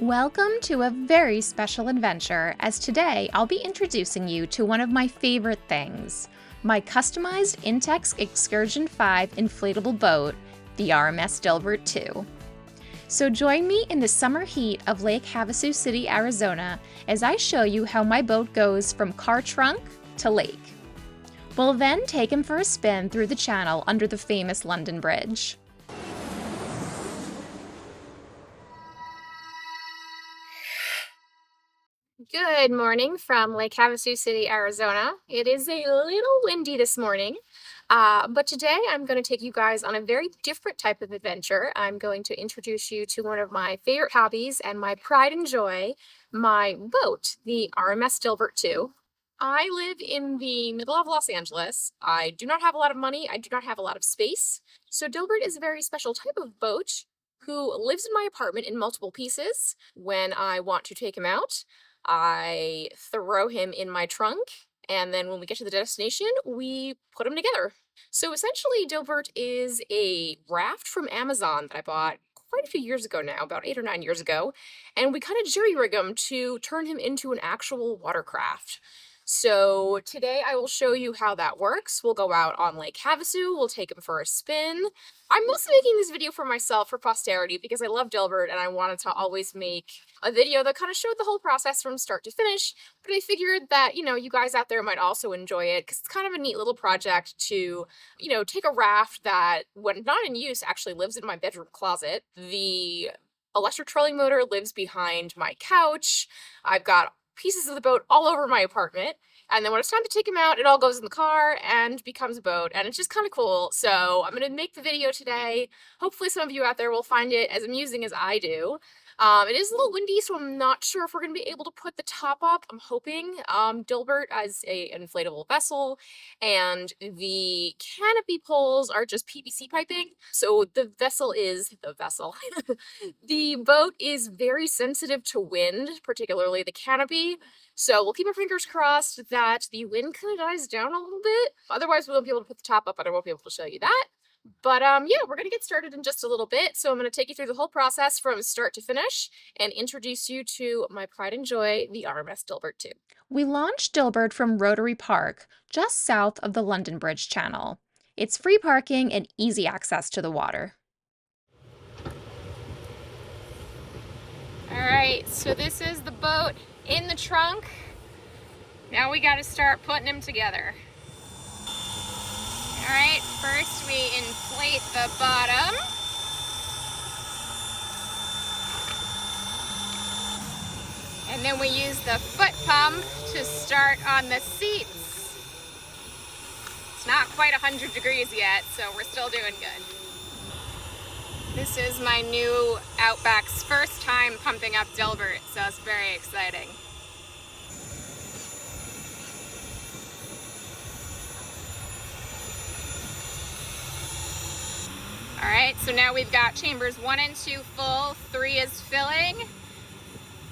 Welcome to a very special adventure, as today I'll be introducing you to one of my favorite things, my customized Intex Excursion 5 inflatable boat, the RMS Dilbert II. So join me in the summer heat of Lake Havasu City, Arizona, as I show you how my boat goes from car trunk to lake. We'll then take him for a spin through the channel under the famous London Bridge. Good morning from Lake Havasu City, Arizona. It is a little windy this morning, but today I'm going to take you guys on a very different type of adventure. I'm going to introduce you to one of my favorite hobbies and my pride and joy, my boat, the RMS Dilbert II. I live in the middle of Los Angeles. I do not have a lot of money. I do not have a lot of space. So Dilbert is a very special type of boat who lives in my apartment in multiple pieces. When I want to take him out, I throw him in my trunk, and then when we get to the destination, we put him together. So essentially, Dilbert is a raft from Amazon that I bought quite a few years ago now, about 8 or 9 years ago, and we kind of jury-rig him to turn him into an actual watercraft. So today I will show you how that works. We'll go out on Lake Havasu, we'll take him for a spin. I'm mostly making this video for myself, for posterity, because I love Dilbert and I wanted to always make a video that kind of showed the whole process from start to finish. But I figured that, you guys out there might also enjoy it, because it's kind of a neat little project to, take a raft that, when not in use, actually lives in my bedroom closet. The electric trolling motor lives behind my couch. I've got pieces of the boat all over my apartment, and then when it's time to take him out, it all goes in the car and becomes a boat, and it's just kind of cool. So I'm going to make the video today. Hopefully some of you out there will find it as amusing as I do. It is a little windy, so I'm not sure if we're going to be able to put the top up. I'm hoping. Dilbert is an inflatable vessel, and the canopy poles are just PVC piping. So the vessel is the vessel. The boat is very sensitive to wind, particularly the canopy. So we'll keep our fingers crossed that the wind kind of dies down a little bit. Otherwise, we won't be able to put the top up, and I won't be able to show you that. But yeah, we're going to get started in just a little bit. So I'm going to take you through the whole process from start to finish and introduce you to my pride and joy, the RMS Dilbert II. We launched Dilbert from Rotary Park, just south of the London Bridge Channel. It's free parking and easy access to the water. All right, so this is the boat in the trunk. Now we got to start putting him together. All right, first we inflate the bottom. And then we use the foot pump to start on the seats. It's not quite 100 degrees yet, so we're still doing good. This is my new Outback's first time pumping up Dilbert, so it's very exciting. All right, so now we've got chambers 1 and 2 full, 3 is filling.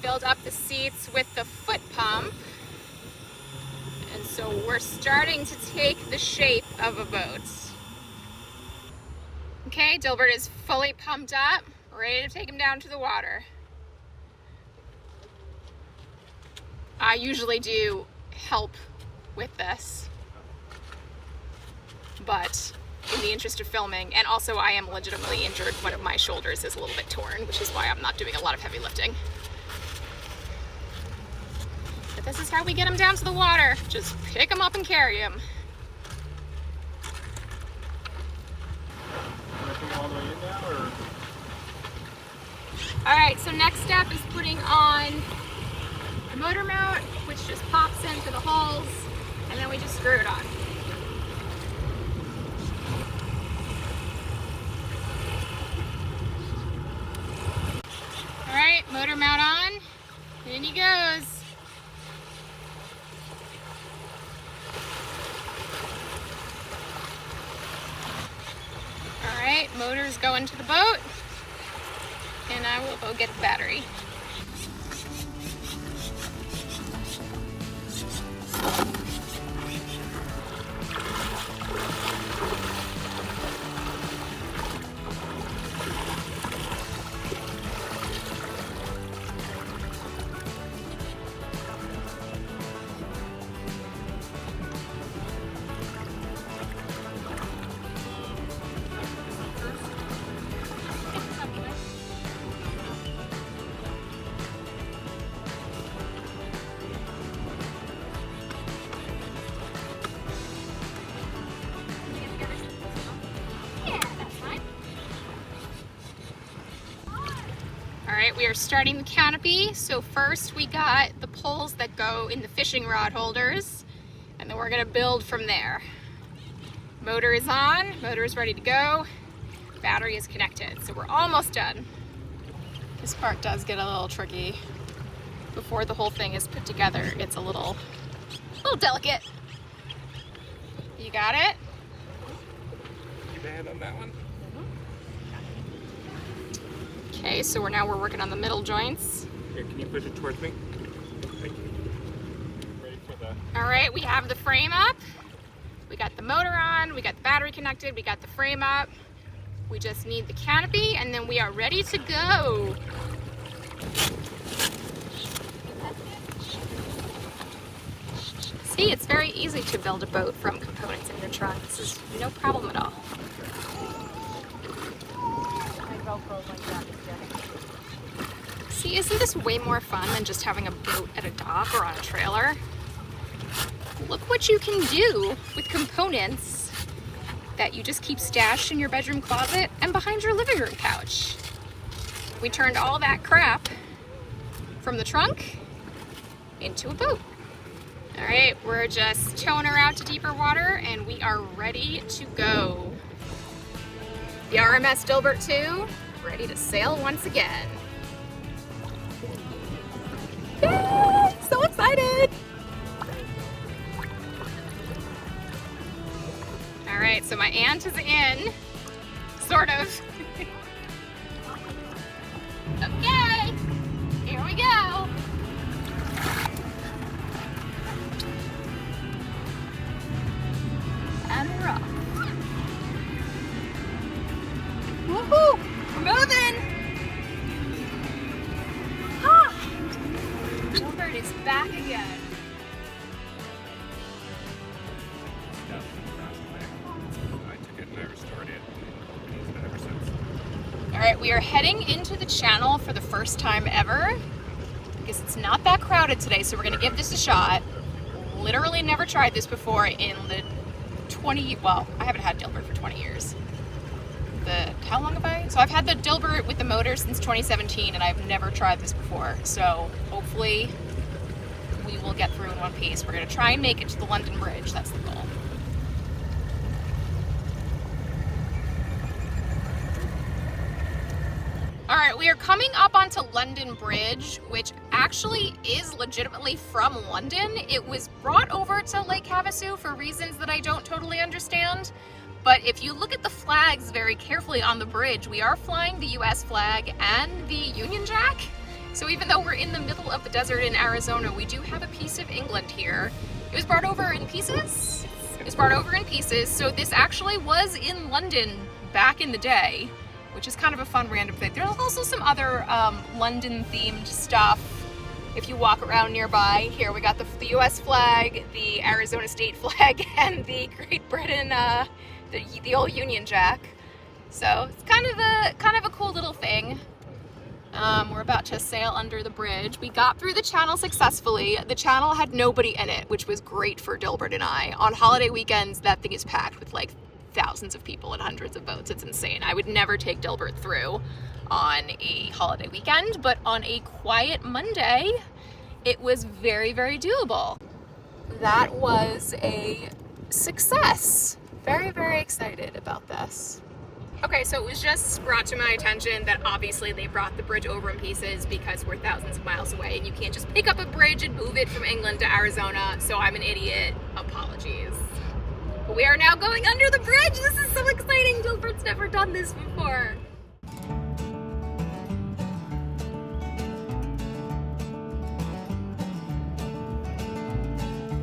Filled up the seats with the foot pump. And so we're starting to take the shape of a boat. Okay, Dilbert is fully pumped up, ready to take him down to the water. I usually do help with this, but in the interest of filming, and also I am legitimately injured. One of my shoulders is a little bit torn, which is why I'm not doing a lot of heavy lifting. But this is how we get them down to the water. Just pick them up and carry them. All right, so next step is putting on the motor mount, which just pops into the holes, and then we just screw it on. All right, motor mount on, in he goes. All right, motor's going to the boat, and I will go get the battery. right, we are starting the canopy. So first we got the poles that go in the fishing rod holders, and then we're gonna build from there. Motor is on, motor is ready to go, battery is connected. So we're almost done. This part does get a little tricky. Before the whole thing is put together, it's a little delicate. You got it? Keep a hand on that one. Okay, so we're working on the middle joints. Here, can you push it towards me? Thank you. Ready for the... All right, we have the frame up. We got the motor on, we got the battery connected, we got the frame up. We just need the canopy, and then we are ready to go. See, it's very easy to build a boat from components in your trunk. This is no problem at all. See, isn't this way more fun than just having a boat at a dock or on a trailer? Look what you can do with components that you just keep stashed in your bedroom closet and behind your living room couch. We turned all that crap from the trunk into a boat. All right, we're just towing her out to deeper water and we are ready to go. The RMS Dilbert II, ready to sail once again. Yay! So excited! All right, so my aunt is in, sort of. Okay, here we go. And we're off. Woohoo! We're moving! Ah! Dilbert is back again. I took it and I restored it. And used it ever since. All right, we are heading into the channel for the first time ever because it's not that crowded today, so we're gonna give this a shot. Literally never tried this before in the well, I haven't had Dilbert for 20 years. How long have I? So I've had the Dilbert with the motor since 2017 and I've never tried this before. So hopefully we will get through in one piece. We're gonna try and make it to the London Bridge, that's the goal. All right, we are coming up onto London Bridge, which actually is legitimately from London. It was brought over to Lake Havasu for reasons that I don't totally understand. But if you look at the flags very carefully on the bridge, we are flying the US flag and the Union Jack. So even though we're in the middle of the desert in Arizona, we do have a piece of England here. It was brought over in pieces. It was brought over in pieces. So this actually was in London back in the day, which is kind of a fun random thing. There's also some other London-themed stuff if you walk around nearby. Here we got the U.S. flag, the Arizona state flag, and the Great Britain, the old Union Jack. So it's kind of a cool little thing. We're about to sail under the bridge. We got through the channel successfully. The channel had nobody in it, which was great for Dilbert and I. On holiday weekends, that thing is packed with like thousands of people and hundreds of boats. It's insane. I would never take Dilbert through on a holiday weekend, but on a quiet Monday, it was very, very doable. That was a success. Very, very excited about this. Okay, so it was just brought to my attention that obviously they brought the bridge over in pieces because we're thousands of miles away and you can't just pick up a bridge and move it from England to Arizona, so I'm an idiot. Apologies. But we are now going under the bridge. This is so exciting. Dilbert's never done this before.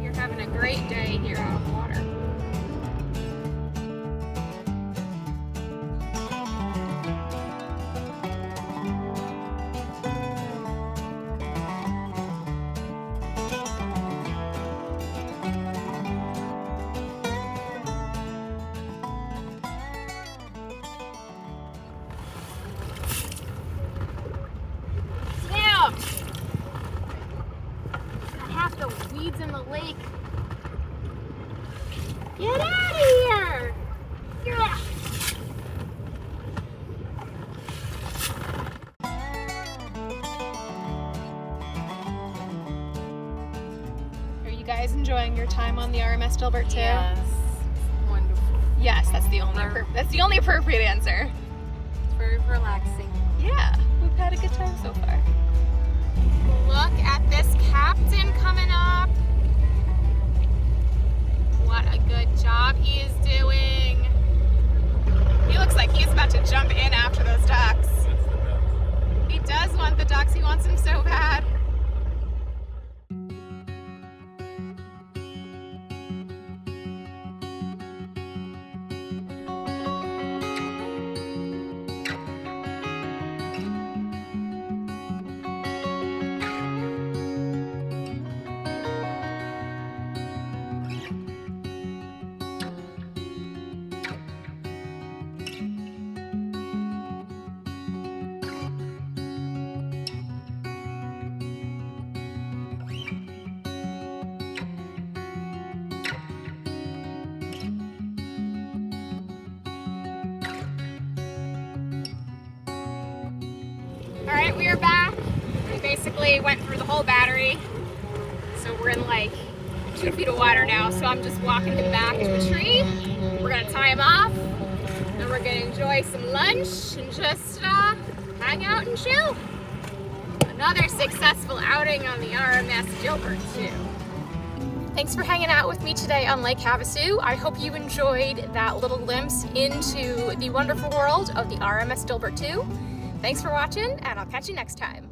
You're having a great day here on the water. Half the weeds in the lake. Get out of here! Yeah. guys enjoying your time on the RMS Dilbert II? Yes, wonderful. Yes, that's the only appropriate answer. It's very relaxing. Yeah, we've had a good time so far. Look at this captain coming up. What a good job he is doing. He looks like he's about to jump in after those ducks. He does want the ducks, he wants them so bad. All right, we are back. We basically went through the whole battery. So we're in like 2 feet of water now. So I'm just walking him back to a tree. We're gonna tie him off and we're gonna enjoy some lunch and just hang out and chill. Another successful outing on the RMS Dilbert II. Thanks for hanging out with me today on Lake Havasu. I hope you enjoyed that little glimpse into the wonderful world of the RMS Dilbert II. Thanks for watching, and I'll catch you next time.